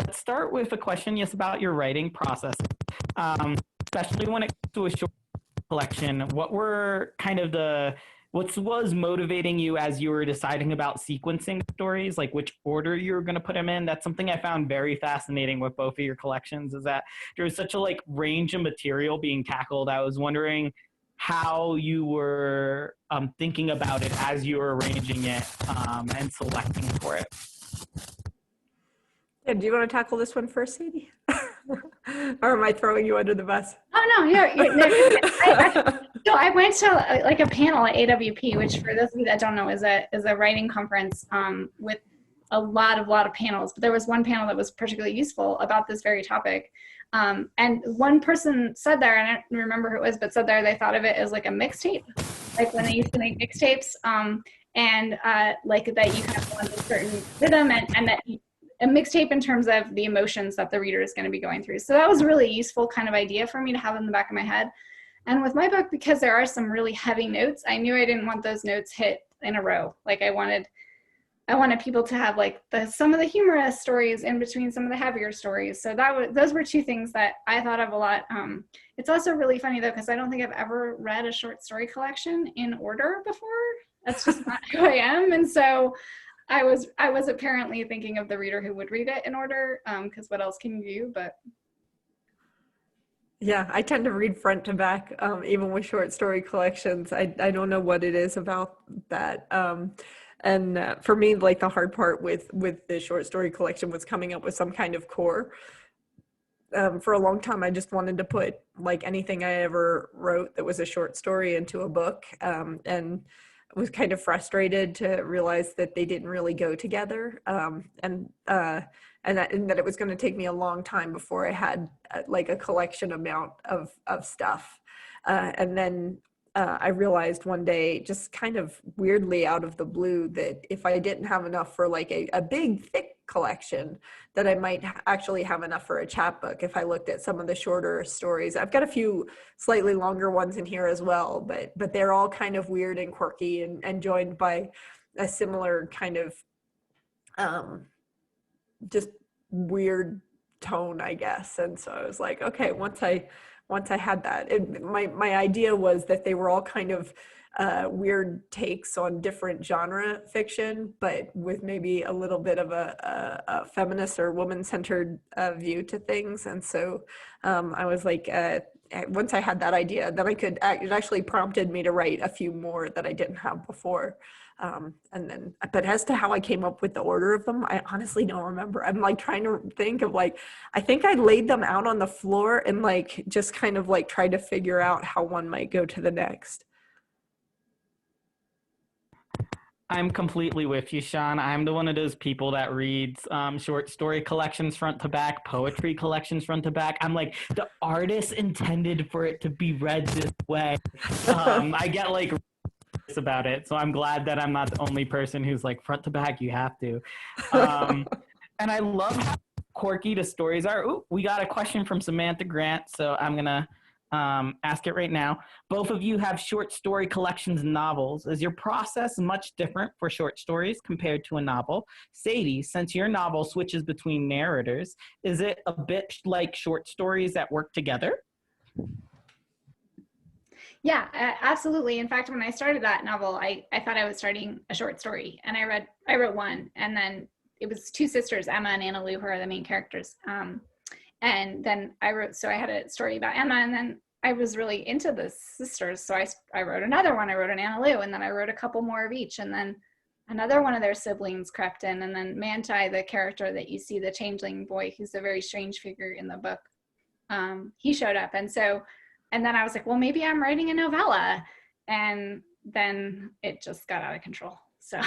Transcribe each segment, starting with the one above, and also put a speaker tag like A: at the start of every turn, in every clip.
A: let's start with a question, yes, about your writing process, especially when it comes to a short collection. What were kind of what was motivating you as you were deciding about sequencing stories, like which order you were going to put them in? That's something I found very fascinating with both of your collections, is that there was such a like range of material being tackled. I was wondering how you were thinking about it as you were arranging it and selecting for it.
B: Yeah, do you want to tackle this one first, Sadie? Or am I throwing you under the bus?
C: Oh, no, so I went to like a panel at AWP, which for those of you that don't know is a writing conference with a lot of panels. But there was one panel that was particularly useful about this very topic. And one person said there, and I don't remember who it was, but said there they thought of it as like a mixtape, like when they used to make mixtapes, and like that you kind of want a certain rhythm and that a mixtape in terms of the emotions that the reader is going to be going through. So that was a really useful kind of idea for me to have in the back of my head. And with my book, because there are some really heavy notes, I knew I didn't want those notes hit in a row. Like I wanted people to have like some of the humorous stories in between some of the heavier stories. So those were two things that I thought of a lot. It's also really funny though, because I don't think I've ever read a short story collection in order before. That's just not who I am. And so I was apparently thinking of the reader who would read it in order, because what else can you do? But
B: yeah, I tend to read front to back, even with short story collections. I don't know what it is about that. And for me, like the hard part with the short story collection was coming up with some kind of core. For a long time, I just wanted to put like anything I ever wrote that was a short story into a book, and was kind of frustrated to realize that they didn't really go together, and that it was going to take me a long time before I had like a collection amount of stuff. And then I realized one day, just kind of weirdly out of the blue, that if I didn't have enough for like a big, thick collection, that I might actually have enough for a chapbook if I looked at some of the shorter stories. I've got a few slightly longer ones in here as well, but they're all kind of weird and quirky and joined by a similar kind of just weird tone, I guess. And so I was like, okay, once I had that, my idea was that they were all kind of weird takes on different genre fiction, but with maybe a little bit of a feminist or woman-centered view to things. And so I was like, once I had that idea, then it actually prompted me to write a few more that I didn't have before. But as to how I came up with the order of them, I honestly don't remember. I'm like trying to think of like, I think I laid them out on the floor and like just kind of like tried to figure out how one might go to the next.
A: I'm completely with you, Sean. I'm the one of those people that reads short story collections front to back, poetry collections front to back. I'm like, the artist intended for it to be read this way. I get like about it, so I'm glad that I'm not the only person who's like front to back, you have to. And I love how quirky the stories are. Ooh, we got a question from Samantha Grant, so I'm gonna ask it right now. Both of you have short story collections and novels. Is your process much different for short stories compared to a novel? Sadie, since your novel switches between narrators, is it a bit like short stories that work together?
C: Yeah, absolutely. In fact, when I started that novel, I thought I was starting a short story, and I wrote one, and then it was two sisters, Emma and Anna Lou, who are the main characters. And then I had a story about Emma, and then I was really into the sisters, so I wrote another one. I wrote an Anna Lou, and then I wrote a couple more of each, and then another one of their siblings crept in, and then Manti, the character that you see, the changeling boy, who's a very strange figure in the book, he showed up, and then I was like, well, maybe I'm writing a novella, and then it just got out of control. So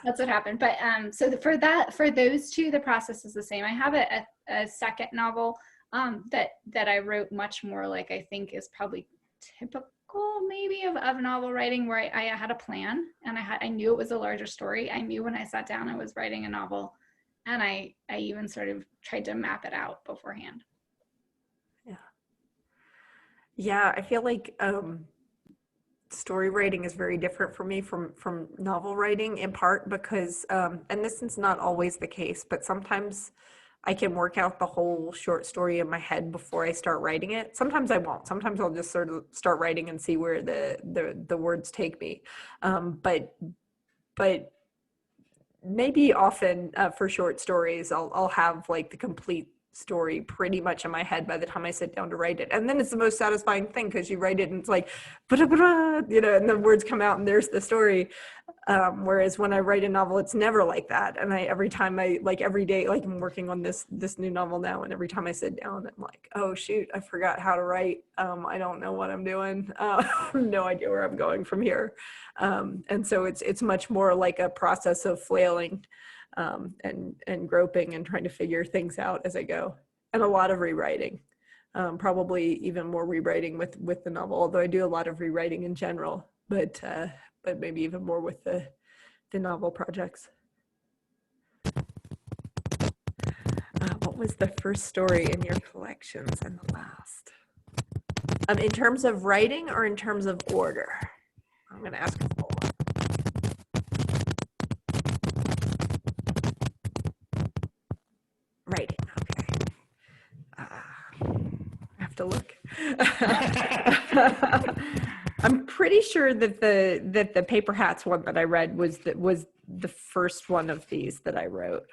C: that's what happened. But so for those two, the process is the same. I have a second novel that I wrote much more like I think is probably typical maybe of novel writing, where I had a plan, and I knew it was a larger story. I knew when I sat down I was writing a novel, and I even sort of tried to map it out beforehand.
B: Yeah, I feel like story writing is very different for me from novel writing, in part because, and this is not always the case, but sometimes I can work out the whole short story in my head before I start writing it. Sometimes I won't. Sometimes I'll just sort of start writing and see where the words take me. But maybe often for short stories, I'll have like the complete story pretty much in my head by the time I sit down to write it. And then it's the most satisfying thing because you write it and it's like, you know, and the words come out and there's the story. Whereas when I write a novel, it's never like that. And every time every day, like I'm working on this new novel now, and every time I sit down, I'm like, oh shoot, I forgot how to write. I don't know what I'm doing. I have no idea where I'm going from here. And so it's much more like a process of flailing and groping and trying to figure things out as I go, and a lot of rewriting. Probably even more rewriting with the novel, although I do a lot of rewriting in general, but maybe even more with the novel projects. What was the first story in your collections and the last? In terms of writing or in terms of order? I'm going to ask a follow-up. Writing, okay. I have to look. I'm pretty sure that the Paper Hats one that I read was the first one of these that I wrote.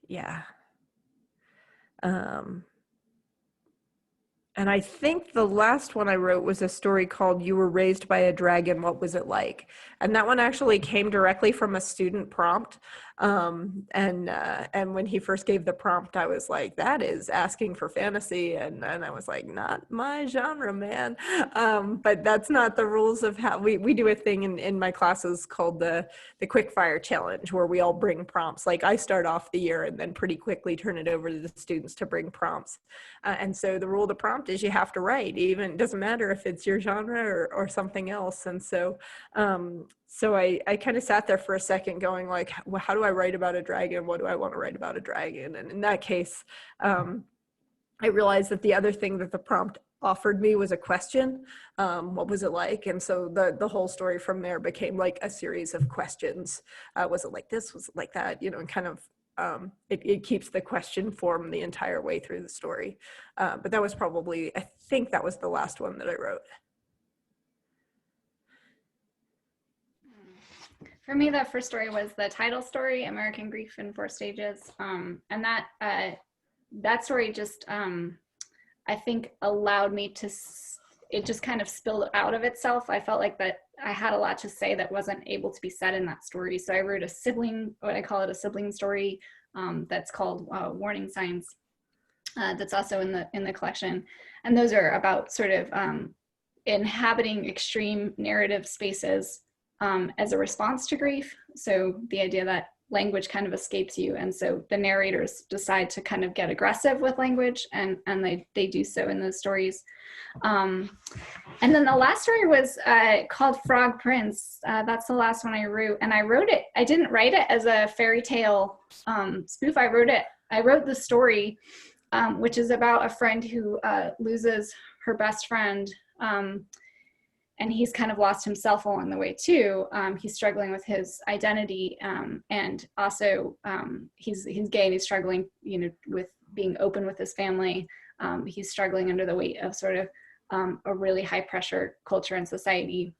B: Yeah. And I think the last one I wrote was a story called You Were Raised by a Dragon, What Was It Like? And that one actually came directly from a student prompt. And when he first gave the prompt, I was like, that is asking for fantasy. And I was like, not my genre, man. But that's not the rules of how we do a thing in my classes called the Quickfire Challenge, where we all bring prompts. Like I start off the year and then pretty quickly turn it over to the students to bring prompts. And so the rule of the prompt is you have to write, even it doesn't matter if it's your genre or something else. And so I kind of sat there for a second going like, well, how do I write about a dragon? What do I want to write about a dragon? And in that case, I realized that the other thing that the prompt offered me was a question. What was it like? And so the whole story from there became like a series of questions. Was it like this? Was it like that? You know, and kind of it keeps the question form the entire way through the story. But that was probably, I think that was the last one that I wrote.
C: For me, the first story was the title story, American Grief in 4 Stages. And that story just, I think, allowed me to, it just kind of spilled out of itself. I felt like that I had a lot to say that wasn't able to be said in that story. So I wrote a sibling, what I call it, a sibling story that's called Warning Signs. That's also in the collection. And those are about sort of inhabiting extreme narrative spaces as a response to grief. So the idea that language kind of escapes you, and so the narrators decide to kind of get aggressive with language, and they do so in those stories. And then the last story was called Frog Prince. That's the last one I wrote, and I didn't write it as a fairy tale spoof. I wrote the story, which is about a friend who loses her best friend, and he's kind of lost himself along the way too. He's struggling with his identity, and also he's gay and he's struggling, you know, with being open with his family. He's struggling under the weight of sort of a really high pressure culture and society.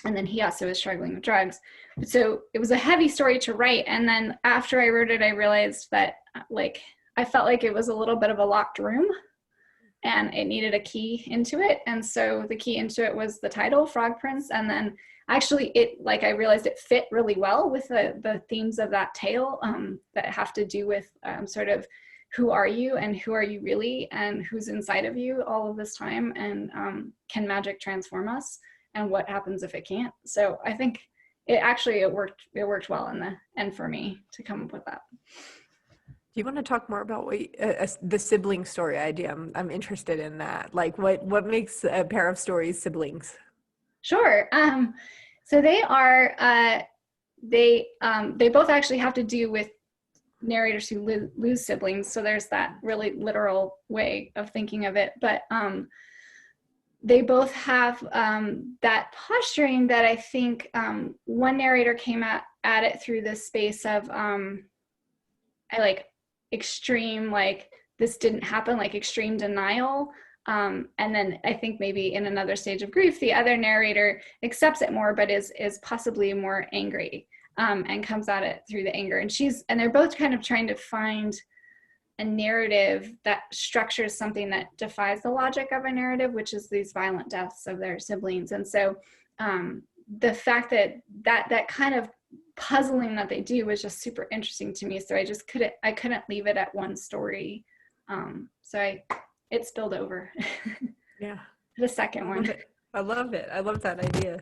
C: And then he also is struggling with drugs. So it was a heavy story to write. And then after I wrote it, I realized that I felt like it was a little bit of a locked room, and it needed a key into it. And so the key into it was the title, Frog Prince. And then actually I realized it fit really well with the themes of that tale that have to do with sort of who are you and who are you really and who's inside of you all of this time, and can magic transform us, and what happens if it can't. So I think it worked well in the end for me to come up with that.
B: Do you want to talk more about the sibling story idea? I'm interested in that. Like what makes a pair of stories siblings?
C: Sure. So they are, they both actually have to do with narrators who lose siblings. So there's that really literal way of thinking of it. But they both have that posturing that I think one narrator came at it through this space of extreme, like this didn't happen, like extreme denial. And then I think maybe in another stage of grief, the other narrator accepts it more, but is possibly more angry and comes at it through the anger. And they're both kind of trying to find a narrative that structures something that defies the logic of a narrative, which is these violent deaths of their siblings. And so the fact that kind of puzzling that they do was just super interesting to me. So I couldn't leave it at one story. It spilled over.
B: Yeah.
C: The second one.
B: I love it. I love that idea.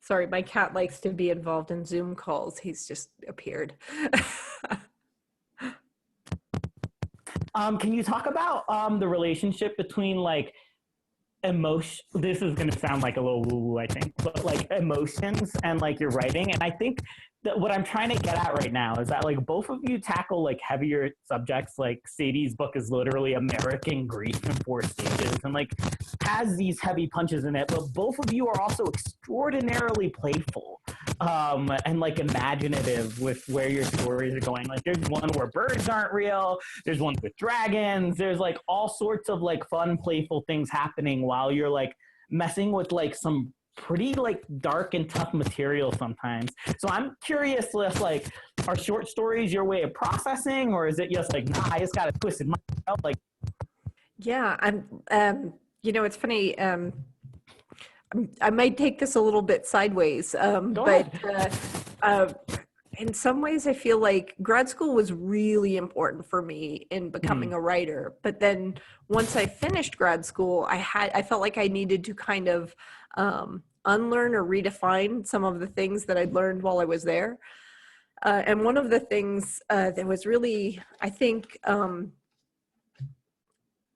B: Sorry, my cat likes to be involved in Zoom calls. He's just appeared.
A: Can you talk about the relationship between like emotion? This is going to sound like a little woo-woo, I think, but like emotions and like your writing. And I think that what I'm trying to get at right now is that like both of you tackle like heavier subjects. Like Sadie's book is literally American grief in 4 stages and like has these heavy punches in it, but both of you are also extraordinarily playful and like imaginative with where your stories are going. Like there's one where birds aren't real, there's one with dragons, there's like all sorts of like fun, playful things happening while you're like messing with like some pretty like dark and tough material sometimes. So I'm curious if like, are short stories your way of processing, or is it just like, nah, I just got to twist it myself? Like,
B: yeah, it's funny. I might take this a little bit sideways, but in some ways I feel like grad school was really important for me in becoming a writer. But then once I finished grad school, I felt like I needed to kind of unlearn or redefine some of the things that I'd learned while I was there. And one of the things that was really, I think,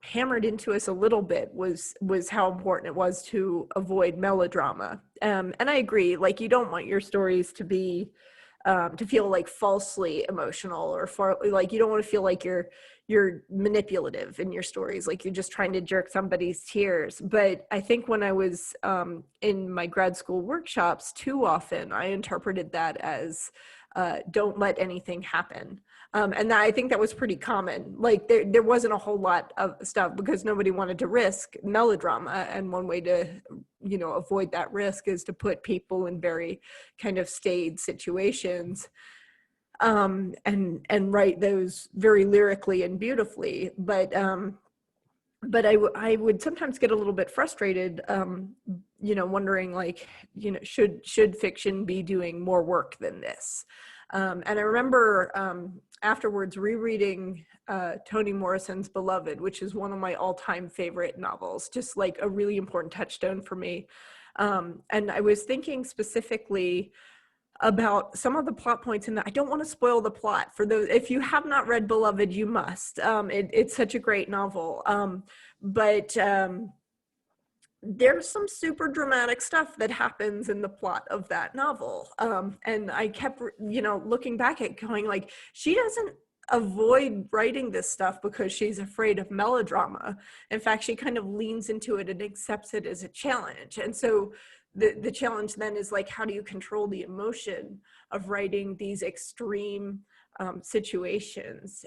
B: hammered into us a little bit was how important it was to avoid melodrama. And I agree, like you don't want your stories to be to feel like falsely emotional or like you don't want to feel like you're manipulative in your stories, like you're just trying to jerk somebody's tears. But I think when I was in my grad school workshops, too often I interpreted that as don't let anything happen. And I think that was pretty common. Like there wasn't a whole lot of stuff because nobody wanted to risk melodrama. And one way to, avoid that risk is to put people in very kind of staid situations and write those very lyrically and beautifully. But I would sometimes get a little bit frustrated, wondering like, should fiction be doing more work than this? And I remember afterwards rereading Toni Morrison's Beloved, which is one of my all-time favorite novels, just like a really important touchstone for me. And I was thinking specifically about some of the plot points in that. I don't want to spoil the plot for those. If you have not read Beloved, you must. It's such a great novel. But there's some super dramatic stuff that happens in the plot of that novel. And I kept, looking back at going like, she doesn't avoid writing this stuff because she's afraid of melodrama. In fact, she kind of leans into it and accepts it as a challenge. And so the challenge then is like, how do you control the emotion of writing these extreme situations?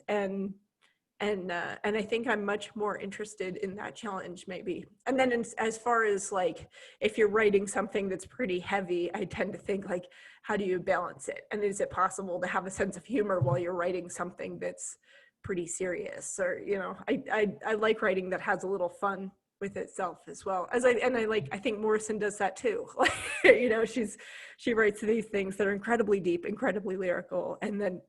B: And I think I'm much more interested in that challenge maybe. And then as far as like, if you're writing something that's pretty heavy, I tend to think like, how do you balance it? And is it possible to have a sense of humor while you're writing something that's pretty serious? Or, I like writing that has a little fun with itself as well. I think Morrison does that too. She writes these things that are incredibly deep, incredibly lyrical,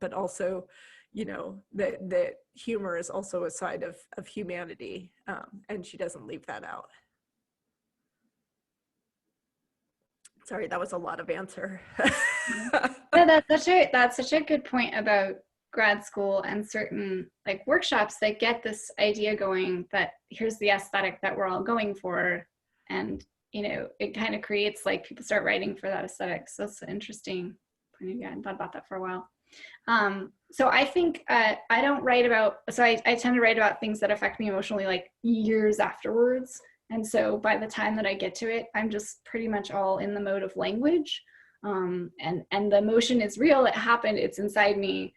B: but also, that humor is also a side of humanity, and she doesn't leave that out. Sorry, that was a lot of answer.
C: Yeah, that's such a good point about grad school and certain like workshops that get this idea going that here's the aesthetic that we're all going for, and it kind of creates like people start writing for that aesthetic. So that's interesting. I hadn't thought about that for a while. So I think I don't write about, so I tend to write about things that affect me emotionally like years afterwards. And so by the time that I get to it, I'm just pretty much all in the mode of language. And the emotion is real, it happened, it's inside me,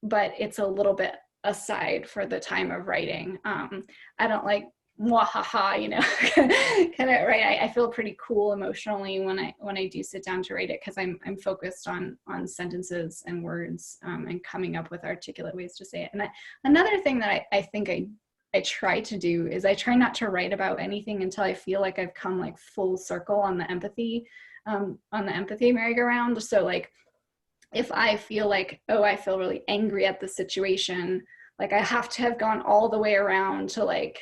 C: but it's a little bit aside for the time of writing. I don't like mwahaha, you know, kind of right. I feel pretty cool emotionally when I do sit down to write it, because I'm focused on sentences and words, and coming up with articulate ways to say it. And another thing that I think I try to do is I try not to write about anything until I feel like I've come like full circle on the empathy merry-go-round. So like, if I feel like, oh, I feel really angry at the situation, like I have to have gone all the way around to like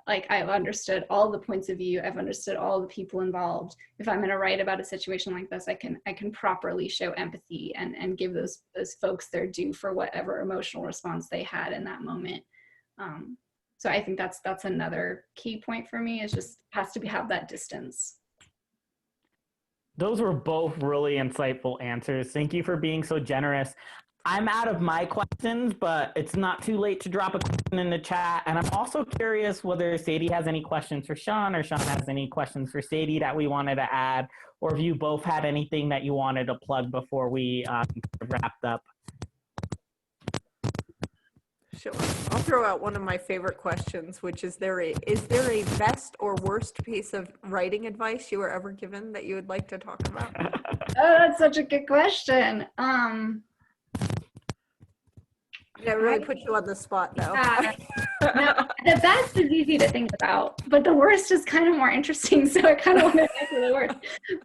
C: I've understood all the points of view, I've understood all the people involved. If I'm going to write about a situation like this, I can properly show empathy and give those folks their due for whatever emotional response they had in that moment. So I think that's another key point for me, is just has to have that distance.
A: Those were both really insightful answers. Thank you for being so generous. I'm out of my questions, but it's not too late to drop a question in the chat. And I'm also curious whether Sadie has any questions for Sian, or Sian has any questions for Sadie that we wanted to add, or if you both had anything that you wanted to plug before we wrapped up.
B: Sure. I'll throw out one of my favorite questions, which is there a best or worst piece of writing advice you were ever given that you would like to talk about?
C: Oh, that's such a good question.
B: That really puts you on the spot, though.
C: No, the best is easy to think about, but the worst is kind of more interesting. So I kind of want to answer the worst.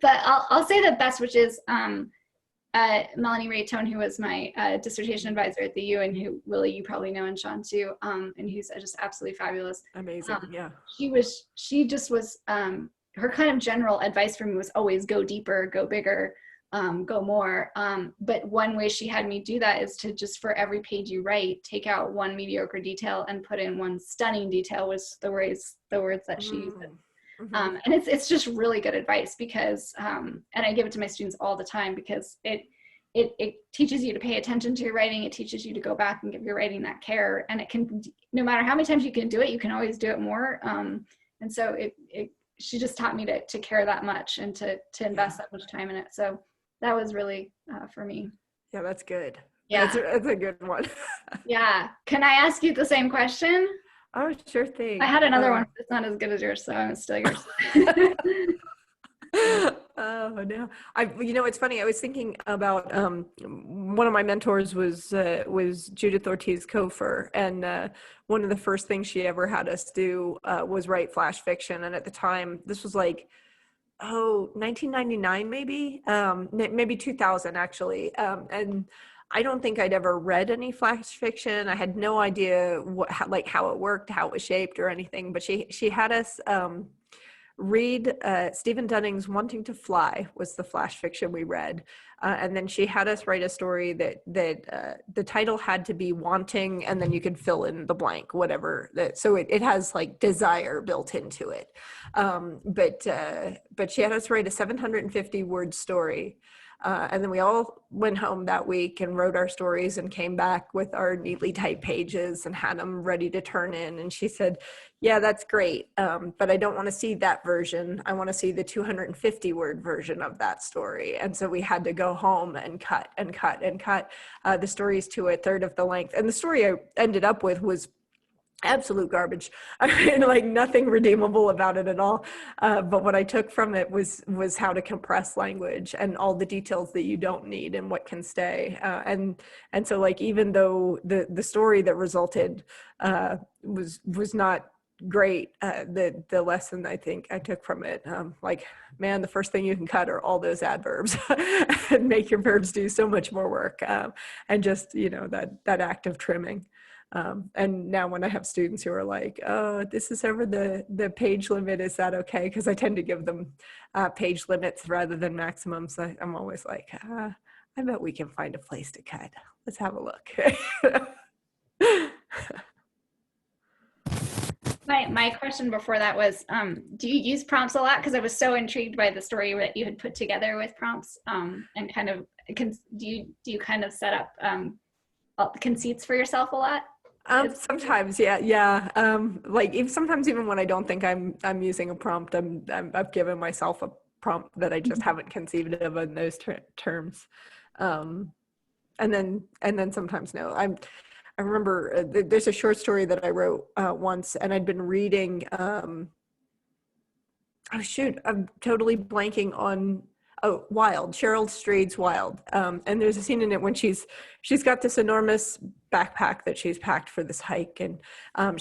C: But I'll say the best, which is Melanie Raytone, who was my dissertation advisor at the U, and who, Willy, you probably know, and Sian too, and who's just absolutely fabulous.
B: Amazing, yeah.
C: She just was, her kind of general advice for me was always go deeper, go bigger, go more. But one way she had me do that is to just, for every page you write, take out one mediocre detail and put in one stunning detail, with the words that she used.
B: Mm-hmm.
C: And it's just really good advice, because, and I give it to my students all the time, because it teaches you to pay attention to your writing. It teaches you to go back and give your writing that care. And it can, no matter how many times you can do it, you can always do it more. And so she just taught me to care that much, and to invest that much time in it. So that was really for me.
B: Yeah, that's good.
C: Yeah,
B: that's a good one.
C: Yeah. Can I ask you the same question?
B: Oh, sure thing.
C: I had another one, but it's not as good as yours, so I'm still yours.
B: Oh no! It's funny. I was thinking about one of my mentors was Judith Ortiz Kofer, and one of the first things she ever had us do was write flash fiction. And at the time, this was like 1999 maybe 2000 actually, and I don't think I'd ever read any flash fiction. I had no idea how it worked, how it was shaped, or anything. But she had us read Stephen Dunning's Wanting to Fly was the flash fiction we read, and then she had us write a story that the title had to be wanting, and then you could fill in the blank, whatever. So it has like desire built into it. But she had us write a 750 word story. And then we all went home that week and wrote our stories and came back with our neatly typed pages and had them ready to turn in. And she said, yeah, that's great. But I don't want to see that version. I want to see the 250 word version of that story. And so we had to go home and cut and cut and cut the stories to a third of the length. And the story I ended up with was absolute garbage. I mean, like nothing redeemable about it at all. But what I took from it was how to compress language and all the details that you don't need and what can stay. And so like, even though the story that resulted was not great, the lesson I think I took from it, man, the first thing you can cut are all those adverbs and make your verbs do so much more work. And just, that act of trimming. And now when I have students who are like, oh, this is over the page limit, is that okay? Because I tend to give them page limits rather than maximums. I'm always like, I bet we can find a place to cut. Let's have a look.
C: My question before that was, do you use prompts a lot? Because I was so intrigued by the story that you had put together with prompts, and kind of, do you kind of set up conceits for yourself a lot?
B: Sometimes, yeah. Like even sometimes, even when I don't think I'm using a prompt, I've given myself a prompt that I just haven't conceived of in those terms, and then sometimes no. I remember there's a short story that I wrote once, and I'd been reading. Oh shoot, I'm totally blanking on. Oh, Wild, Cheryl Strayed's Wild. And there's a scene in it when she's got this enormous backpack that she's packed for this hike, and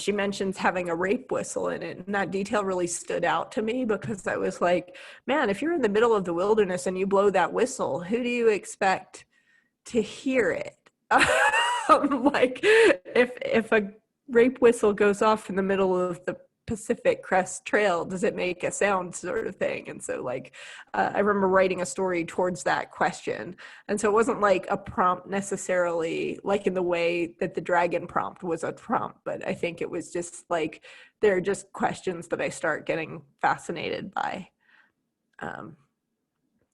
B: she mentions having a rape whistle in it, and that detail really stood out to me because I was like, man, if you're in the middle of the wilderness and you blow that whistle, who do you expect to hear it? Like if a rape whistle goes off in the middle of the Pacific Crest Trail, does it make a sound, sort of thing? And so like I remember writing a story towards that question, and so it wasn't like a prompt necessarily like in the way that the dragon prompt was a prompt, but I think it was just like they're just questions that I start getting fascinated by.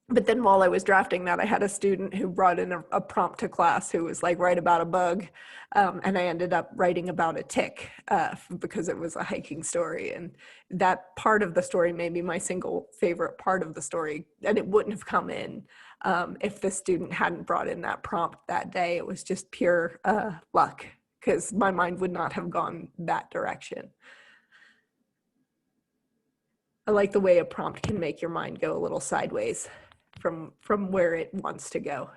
B: But then while I was drafting that, I had a student who brought in a prompt to class who was like, write about a bug. And I ended up writing about a tick because it was a hiking story. And that part of the story may be my single favorite part of the story. And it wouldn't have come in if the student hadn't brought in that prompt that day. It was just pure luck because my mind would not have gone that direction. I like the way a prompt can make your mind go a little sideways from where it wants to go.